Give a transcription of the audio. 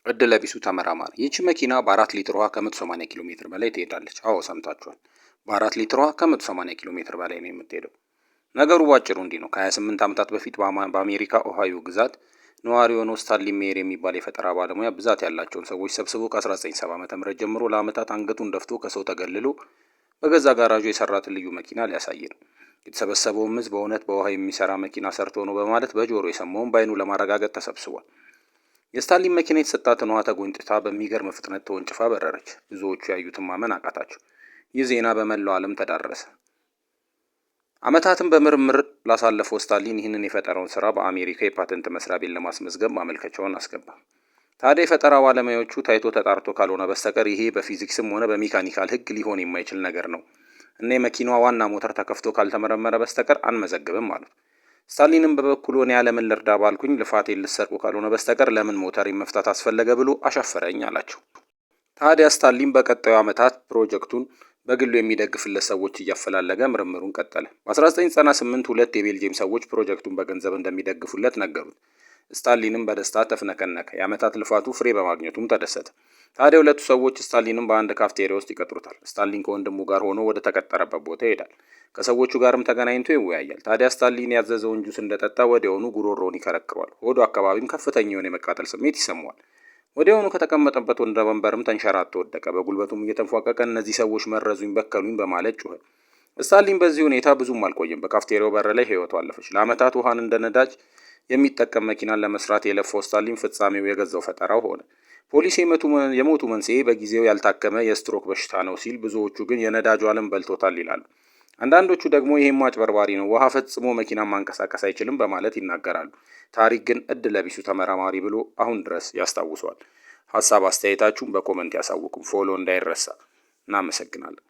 እድለ ቢሱ ተመራማሪ። ይህች መኪና በ4 ሊትር ውሃ ከ180 ኪሎ ሜትር በላይ ትሄዳለች። አዎ ሰምታችኋል። በ4 ሊትር ውሃ ከ180 ኪሎ ሜትር በላይ ነው የምትሄደው። ነገሩ ባጭሩ እንዲህ ነው። ከ28 ዓመታት በፊት በአሜሪካ ኦሃዮ ግዛት ነዋሪ የሆነው ስታንሊ ሜየር የሚባል የፈጠራ ባለሙያ ብዛት ያላቸውን ሰዎች ሰብስቦ ከ1970 ዓ.ም ጀምሮ ለዓመታት አንገቱን ደፍቶ ከሰው ተገልሎ በገዛ ጋራዡ የሰራትን ልዩ መኪና ሊያሳይ ነው። የተሰበሰበውም ሕዝብ በእውነት በውሃ የሚሰራ መኪና ሰርቶ ነው በማለት በጆሮ የሰማውን በአይኑ ለማረጋገጥ ተሰብስቧል። የስታንሊን መኪና የተሰጣትን ውሃ ተጎንጭታ በሚገርም ፍጥነት ተወንጭፋ በረረች። ብዙዎቹ ያዩትን ማመን አቃታቸው። ይህ ዜና በመላው ዓለም ተዳረሰ። ዓመታትን በምርምር ላሳለፈው ስታንሊን ይህንን የፈጠራውን ስራ በአሜሪካ የፓተንት መስሪያ ቤት ለማስመዝገብ ማመልከቻውን አስገባ። ታዲያ የፈጠራ ባለሙያዎቹ ታይቶ ተጣርቶ ካልሆነ በስተቀር ይሄ በፊዚክስም ሆነ በሜካኒካል ሕግ ሊሆን የማይችል ነገር ነው እና የመኪናዋ ዋና ሞተር ተከፍቶ ካልተመረመረ በስተቀር አንመዘግብም አሉት። ስታንሊንም በበኩሉ እኔ ያለምን ልርዳ ባልኩኝ ልፋቴን ልትሰርቁ ካልሆነ በስተቀር ለምን ሞተሬን መፍታት አስፈለገ ብሎ አሻፈረኝ አላቸው። ታዲያ ስታንሊን በቀጣዩ ዓመታት ፕሮጀክቱን በግሉ የሚደግፍለት ሰዎች እያፈላለገ ምርምሩን ቀጠለ። በ1998 ሁለት የቤልጅየም ሰዎች ፕሮጀክቱን በገንዘብ እንደሚደግፉለት ነገሩት። ስታንሊንም በደስታ ተፍነከነከ። የዓመታት ልፋቱ ፍሬ በማግኘቱም ተደሰተ። ታዲያ ሁለቱ ሰዎች ስታንሊንም በአንድ ካፍቴሪያ ውስጥ ይቀጥሩታል። ስታንሊን ከወንድሙ ጋር ሆኖ ወደ ተቀጠረበት ቦታ ይሄዳል። ከሰዎቹ ጋርም ተገናኝቶ ይወያያል። ታዲያ ስታንሊን ያዘዘውን ጁስ እንደጠጣ ወዲያውኑ ጉሮሮውን ይከረክረዋል። ሆዱ አካባቢም ከፍተኛ የሆነ የመቃጠል ስሜት ይሰማዋል። ወዲያውኑ ከተቀመጠበት ወንበርም ተንሸራቶ ወደቀ። በጉልበቱም እየተንፏቀቀ እነዚህ ሰዎች መረዙኝ፣ በከሉኝ በማለት ጮኸ። ስታንሊን በዚህ ሁኔታ ብዙም አልቆየም። በካፍቴሪያው በር ላይ ህይወቱ አለፈች። ለዓመታት ውሃን እንደ ነዳጅ የሚጠቀም መኪናን ለመስራት የለፋው ስታንሊን ፍጻሜው የገዛው ፈጠራው ሆነ። ፖሊስ የሞቱ መንስኤ በጊዜው ያልታከመ የስትሮክ በሽታ ነው ሲል፣ ብዙዎቹ ግን የነዳጁ ዓለም በልቶታል ይላሉ። አንዳንዶቹ ደግሞ ይሄም አጭበርባሪ ነው፣ ውሃ ፈጽሞ መኪና ማንቀሳቀስ አይችልም በማለት ይናገራሉ። ታሪክ ግን እድለ ቢሱ ተመራማሪ ብሎ አሁን ድረስ ያስታውሰዋል። ሀሳብ አስተያየታችሁን በኮመንት ያሳውቁም። ፎሎ እንዳይረሳ። እናመሰግናለን።